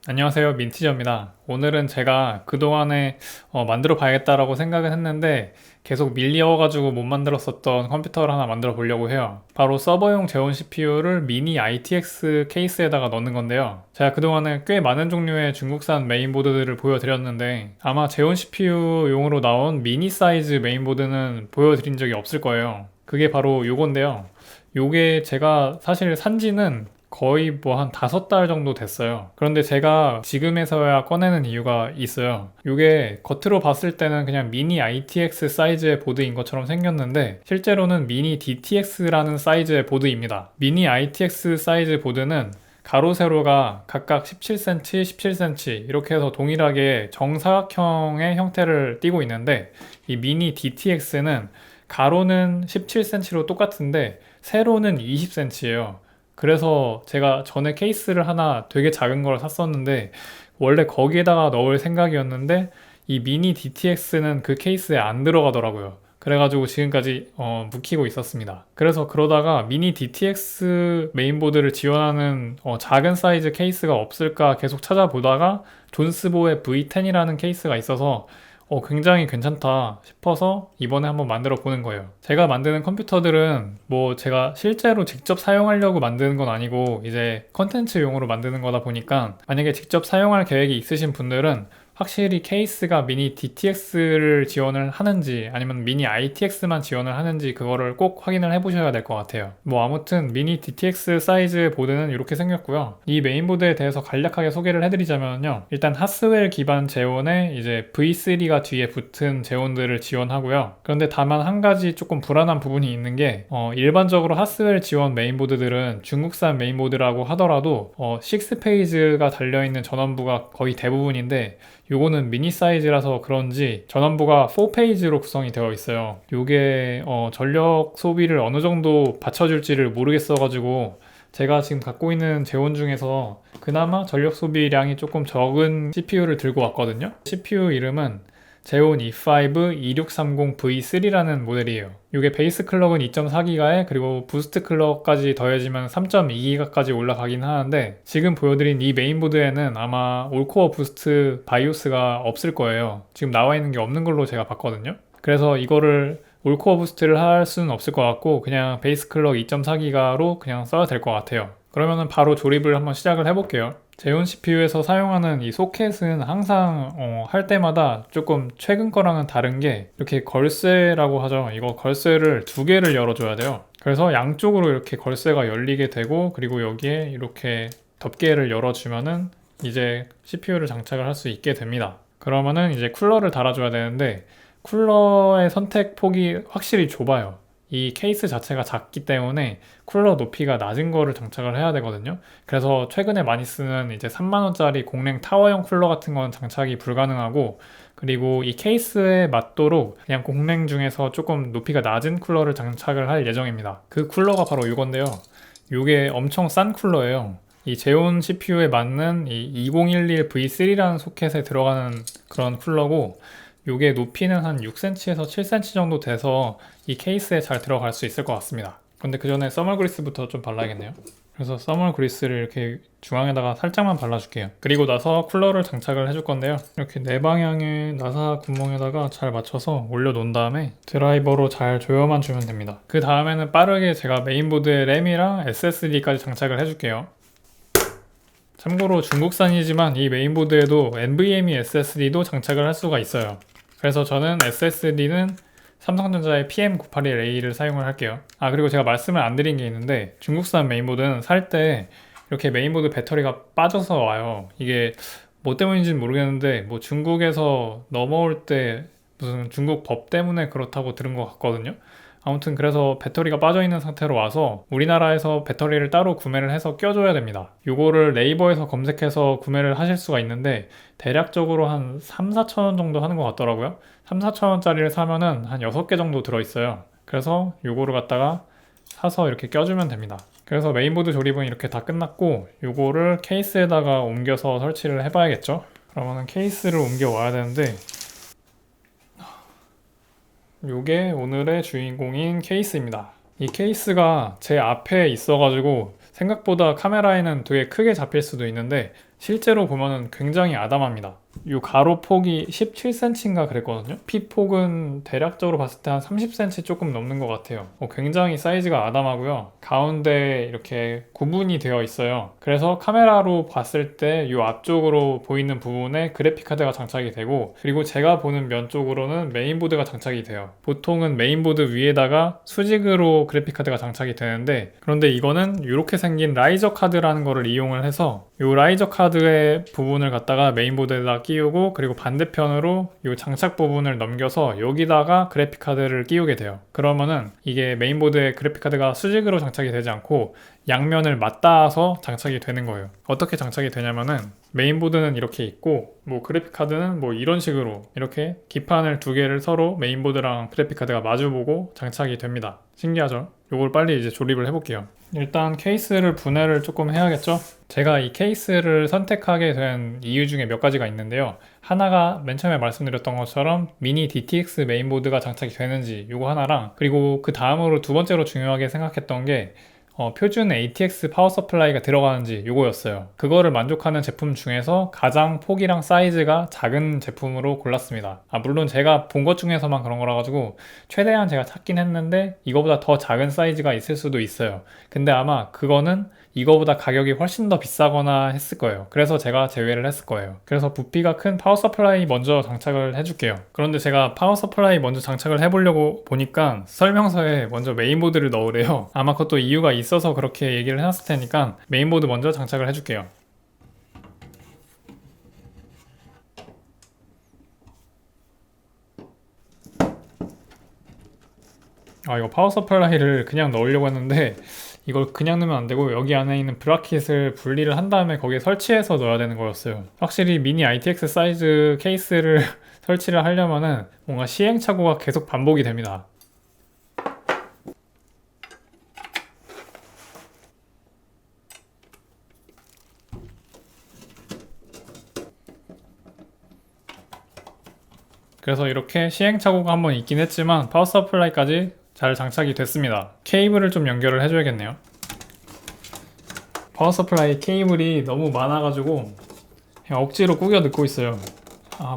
안녕하세요, 민티저입니다. 오늘은 제가 그동안에 만들어 봐야겠다라고 생각은 했는데 계속 밀려가지고 못 만들었었던 컴퓨터를 하나 만들어 보려고 해요. 바로 서버용 제온 CPU를 미니 ITX 케이스에다가 넣는 건데요. 제가 그동안에 꽤 많은 종류의 중국산 메인보드들을 보여드렸는데 아마 제온 CPU용으로 나온 미니 사이즈 메인보드는 보여드린 적이 없을 거예요. 그게 바로 요건데요. 요게 제가 사실 산지는 거의 뭐 한 5달 정도 됐어요. 그런데 제가 지금에서야 꺼내는 이유가 있어요. 이게 겉으로 봤을 때는 그냥 미니 ITX 사이즈의 보드인 것처럼 생겼는데 실제로는 미니 DTX라는 사이즈의 보드입니다. 미니 ITX 사이즈 보드는 가로 세로가 각각 17cm, 17cm 이렇게 해서 동일하게 정사각형의 형태를 띠고 있는데 이 미니 DTX는 가로는 17cm로 똑같은데 세로는 20cm예요. 그래서 제가 전에 케이스를 하나 되게 작은 걸 샀었는데 원래 거기에다가 넣을 생각이었는데 이 미니 DTX는 그 케이스에 안 들어가더라고요. 그래가지고 지금까지 묵히고 있었습니다. 그래서 그러다가 미니 DTX 메인보드를 지원하는 작은 사이즈 케이스가 없을까 계속 찾아보다가 존스보의 V10이라는 케이스가 있어서 굉장히 괜찮다 싶어서 이번에 한번 만들어 보는 거예요. 제가 만드는 컴퓨터들은 뭐 제가 실제로 직접 사용하려고 만드는 건 아니고 이제 컨텐츠용으로 만드는 거다 보니까 만약에 직접 사용할 계획이 있으신 분들은 확실히 케이스가 미니 DTX를 지원을 하는지 아니면 미니 ITX만 지원을 하는지 그거를 꼭 확인을 해 보셔야 될 것 같아요. 뭐 아무튼 미니 DTX 사이즈 보드는 이렇게 생겼고요. 이 메인보드에 대해서 간략하게 소개를 해드리자면요. 일단 하스웰 기반 제온에 이제 V3가 뒤에 붙은 제온들을 지원하고요. 그런데 다만 한 가지 조금 불안한 부분이 있는 게 일반적으로 하스웰 지원 메인보드들은 중국산 메인보드라고 하더라도 6페이지가 달려있는 전원부가 거의 대부분인데 요거는 미니 사이즈라서 그런지 전원부가 4페이지로 구성이 되어 있어요. 요게 전력 소비를 어느 정도 받쳐줄지를 모르겠어가지고 제가 지금 갖고 있는 제온 중에서 그나마 전력 소비량이 조금 적은 CPU를 들고 왔거든요. CPU 이름은 제온 E5 2630V3라는 모델이에요. 이게 베이스 클럭은 2.4GB에 그리고 부스트 클럭까지 더해지면 3.2GB까지 올라가긴 하는데 지금 보여드린 이 메인보드에는 아마 올코어 부스트 바이오스가 없을 거예요. 지금 나와 있는 게 없는 걸로 제가 봤거든요. 그래서 이거를 올코어 부스트를 할 수는 없을 것 같고 그냥 베이스 클럭 2.4GB로 그냥 써야 될 것 같아요. 그러면은 바로 조립을 한번 시작을 해볼게요. 제온 CPU에서 사용하는 이 소켓은 항상 할 때마다 조금 최근 거랑은 다른 게 이렇게 걸쇠라고 하죠. 이거 걸쇠를 두 개를 열어줘야 돼요. 그래서 양쪽으로 이렇게 걸쇠가 열리게 되고 그리고 여기에 이렇게 덮개를 열어주면은 이제 CPU를 장착을 할 수 있게 됩니다. 그러면은 이제 쿨러를 달아줘야 되는데 쿨러의 선택 폭이 확실히 좁아요. 이 케이스 자체가 작기 때문에 쿨러 높이가 낮은 거를 장착을 해야 되거든요. 그래서 최근에 많이 쓰는 이제 3만원짜리 공랭 타워형 쿨러 같은 건 장착이 불가능하고 그리고 이 케이스에 맞도록 그냥 공랭 중에서 조금 높이가 낮은 쿨러를 장착을 할 예정입니다. 그 쿨러가 바로 이건데요. 이게 엄청 싼 쿨러예요. 이 제온 CPU에 맞는 이 2011V3라는 소켓에 들어가는 그런 쿨러고 요게 높이는 한 6cm에서 7cm 정도 돼서 이 케이스에 잘 들어갈 수 있을 것 같습니다. 근데 그 전에 써멀 그리스부터 좀 발라야겠네요. 그래서 써멀 그리스를 이렇게 중앙에다가 살짝만 발라줄게요. 그리고 나서 쿨러를 장착을 해줄 건데요. 이렇게 네 방향의 나사 구멍에다가 잘 맞춰서 올려놓은 다음에 드라이버로 잘 조여만 주면 됩니다. 그 다음에는 빠르게 제가 메인보드에 램이랑 SSD까지 장착을 해줄게요. 참고로 중국산이지만 이 메인보드에도 NVMe SSD도 장착을 할 수가 있어요. 그래서 저는 SSD는 삼성전자의 PM981A를 사용을 할게요. 그리고 제가 말씀을 안 드린 게 있는데 중국산 메인보드는 살 때 이렇게 메인보드 배터리가 빠져서 와요. 이게 뭐 때문인지는 모르겠는데 뭐 중국에서 넘어올 때 무슨 중국 법 때문에 그렇다고 들은 것 같거든요. 아무튼 그래서 배터리가 빠져 있는 상태로 와서 우리나라에서 배터리를 따로 구매를 해서 껴줘야 됩니다. 요거를 네이버에서 검색해서 구매를 하실 수가 있는데 대략적으로 한 3, 4천 원 정도 하는 것 같더라고요. 3, 4천 원짜리를 사면은 한 6개 정도 들어있어요. 그래서 요거를 갖다가 사서 이렇게 껴주면 됩니다. 그래서 메인보드 조립은 이렇게 다 끝났고 요거를 케이스에다가 옮겨서 설치를 해봐야겠죠. 그러면은 케이스를 옮겨 와야 되는데 요게 오늘의 주인공인 케이스입니다. 이 케이스가 제 앞에 있어가지고 생각보다 카메라에는 되게 크게 잡힐 수도 있는데 실제로 보면은 굉장히 아담합니다. 이 가로 폭이 17cm인가 그랬거든요. 피 폭은 대략적으로 봤을 때 한 30cm 조금 넘는 것 같아요. 굉장히 사이즈가 아담하고요. 가운데 이렇게 구분이 되어 있어요. 그래서 카메라로 봤을 때 이 앞쪽으로 보이는 부분에 그래픽카드가 장착이 되고, 그리고 제가 보는 면 쪽으로는 메인보드가 장착이 돼요. 보통은 메인보드 위에다가 수직으로 그래픽카드가 장착이 되는데, 그런데 이거는 이렇게 생긴 라이저 카드라는 거를 이용을 해서 이 라이저 카드의 부분을 갖다가 메인보드에다 끼우고, 그리고 반대편으로 이 장착 부분을 넘겨서 여기다가 그래픽카드를 끼우게 돼요. 그러면은 이게 메인보드에 그래픽카드가 수직으로 장착이 되지 않고 양면을 맞닿아서 장착이 되는 거예요. 어떻게 장착이 되냐면은 메인보드는 이렇게 있고, 뭐 그래픽카드는 뭐 이런 식으로 이렇게 기판을 두 개를 서로 메인보드랑 그래픽카드가 마주보고 장착이 됩니다. 신기하죠? 요걸 빨리 이제 조립을 해볼게요. 일단 케이스를 분해를 조금 해야겠죠? 제가 이 케이스를 선택하게 된 이유 중에 몇 가지가 있는데요. 하나가 맨 처음에 말씀드렸던 것처럼 미니 DTX 메인보드가 장착이 되는지 요거 하나랑, 그리고 그 다음으로 두 번째로 중요하게 생각했던 게 표준 ATX 파워 서플라이가 들어가는지 요거였어요. 그거를 만족하는 제품 중에서 가장 폭이랑 사이즈가 작은 제품으로 골랐습니다. 물론 제가 본 것 중에서만 그런 거라 가지고 최대한 제가 찾긴 했는데 이거보다 더 작은 사이즈가 있을 수도 있어요. 근데 아마 그거는 이거보다 가격이 훨씬 더 비싸거나 했을 거예요. 그래서 제가 제외를 했을 거예요. 그래서 부피가 큰 파워 서플라이 먼저 장착을 해줄게요. 그런데 제가 파워 서플라이 먼저 장착을 해보려고 보니까 설명서에 먼저 메인보드를 넣으래요. 아마 그것도 이유가 있어서 그렇게 얘기를 해놨을 테니까 메인보드 먼저 장착을 해줄게요. 이거 파워 서플라이를 그냥 넣으려고 했는데 이걸 그냥 넣으면 안 되고 여기 안에 있는 브라켓을 분리를 한 다음에 거기에 설치해서 넣어야 되는 거였어요. 확실히 미니 ITX 사이즈 케이스를 설치를 하려면은 뭔가 시행착오가 계속 반복이 됩니다. 그래서 이렇게 시행착오가 한번 있긴 했지만 파워 서플라이까지 잘 장착이 됐습니다. 케이블을 좀 연결을 해줘야겠네요. 파워 서플라이 케이블이 너무 많아가지고 그냥 억지로 꾸겨 넣고 있어요.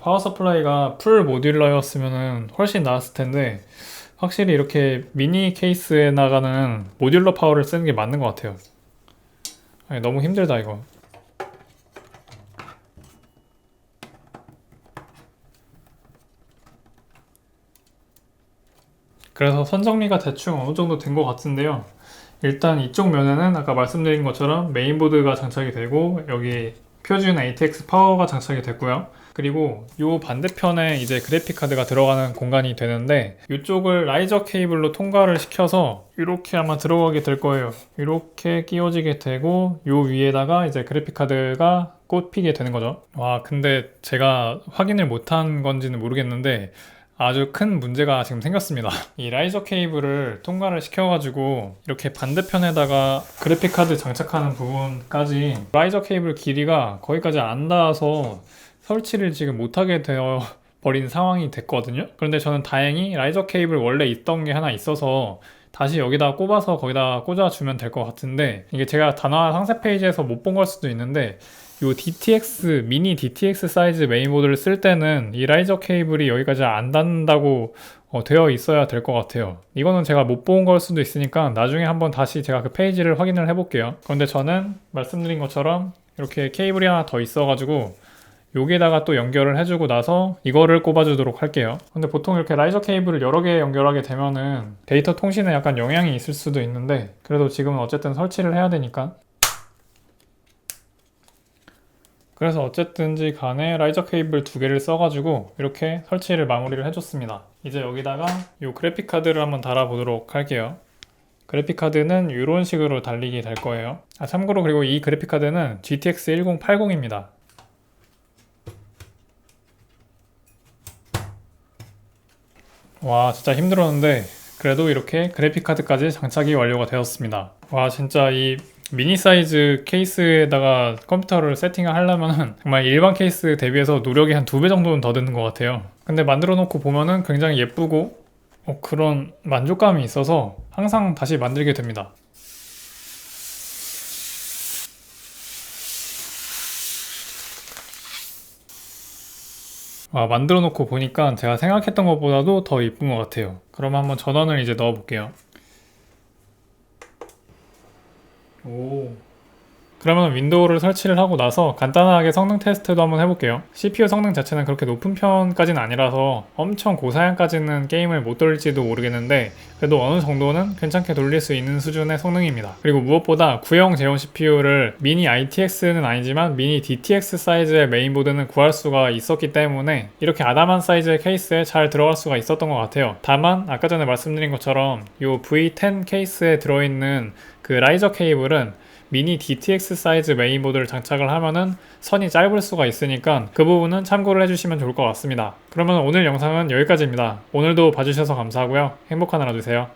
파워 서플라이가 풀 모듈러였으면 훨씬 나았을 텐데 확실히 이렇게 미니 케이스에 나가는 모듈러 파워를 쓰는 게 맞는 것 같아요. 너무 힘들다 이거. 그래서 선정리가 대충 어느 정도 된 것 같은데요. 일단 이쪽 면에는 아까 말씀드린 것처럼 메인보드가 장착이 되고 여기 표준 ATX 파워가 장착이 됐고요. 그리고 이 반대편에 이제 그래픽카드가 들어가는 공간이 되는데 이쪽을 라이저 케이블로 통과를 시켜서 이렇게 아마 들어가게 될 거예요. 이렇게 끼워지게 되고 이 위에다가 이제 그래픽카드가 꽂히게 되는 거죠. 근데 제가 확인을 못한 건지는 모르겠는데 아주 큰 문제가 지금 생겼습니다. 이 라이저 케이블을 통과를 시켜가지고 이렇게 반대편에다가 그래픽카드 장착하는 부분까지 라이저 케이블 길이가 거기까지 안 닿아서 설치를 지금 못하게 되어 버린 상황이 됐거든요. 그런데 저는 다행히 라이저 케이블 원래 있던 게 하나 있어서 다시 여기다 꼽아서 거기다 꽂아주면 될 것 같은데, 이게 제가 단화 상세 페이지에서 못 본 걸 수도 있는데 이 DTX, 미니 DTX 사이즈 메인보드를 쓸 때는 이 라이저 케이블이 여기까지 안 닿는다고 되어 있어야 될 것 같아요. 이거는 제가 못 본 걸 수도 있으니까 나중에 한번 다시 제가 그 페이지를 확인을 해볼게요. 그런데 저는 말씀드린 것처럼 이렇게 케이블이 하나 더 있어가지고 여기에다가 또 연결을 해주고 나서 이거를 꼽아주도록 할게요. 근데 보통 이렇게 라이저 케이블을 여러 개 연결하게 되면은 데이터 통신에 약간 영향이 있을 수도 있는데, 그래도 지금은 어쨌든 설치를 해야 되니까. 그래서 어쨌든지 간에 라이저 케이블 두 개를 써가지고 이렇게 설치를 마무리를 해줬습니다. 이제 여기다가 이 그래픽 카드를 한번 달아보도록 할게요. 그래픽 카드는 이런 식으로 달리게 될 거예요. 참고로 그리고 이 그래픽 카드는 GTX 1080입니다. 진짜 힘들었는데 그래도 이렇게 그래픽 카드까지 장착이 완료가 되었습니다. 진짜 이 미니 사이즈 케이스에다가 컴퓨터를 세팅을 하려면 정말 일반 케이스 대비해서 노력이 한 2배 정도는 더 드는 것 같아요. 근데 만들어 놓고 보면은 굉장히 예쁘고 그런 만족감이 있어서 항상 다시 만들게 됩니다. 만들어 놓고 보니까 제가 생각했던 것보다도 더 이쁜 것 같아요. 그럼 한번 전원을 이제 넣어 볼게요. 오. 그러면 윈도우를 설치를 하고 나서 간단하게 성능 테스트도 한번 해볼게요. CPU 성능 자체는 그렇게 높은 편까지는 아니라서 엄청 고사양까지는 게임을 못 돌릴지도 모르겠는데 그래도 어느 정도는 괜찮게 돌릴 수 있는 수준의 성능입니다. 그리고 무엇보다 구형 제온 CPU를 미니 ITX는 아니지만 미니 DTX 사이즈의 메인보드는 구할 수가 있었기 때문에 이렇게 아담한 사이즈의 케이스에 잘 들어갈 수가 있었던 것 같아요. 다만 아까 전에 말씀드린 것처럼 이 V10 케이스에 들어있는 그 라이저 케이블은 미니 DTX 사이즈 메인보드를 장착을 하면은 선이 짧을 수가 있으니까 그 부분은 참고를 해주시면 좋을 것 같습니다. 그러면 오늘 영상은 여기까지입니다. 오늘도 봐주셔서 감사하고요. 행복한 하루 되세요.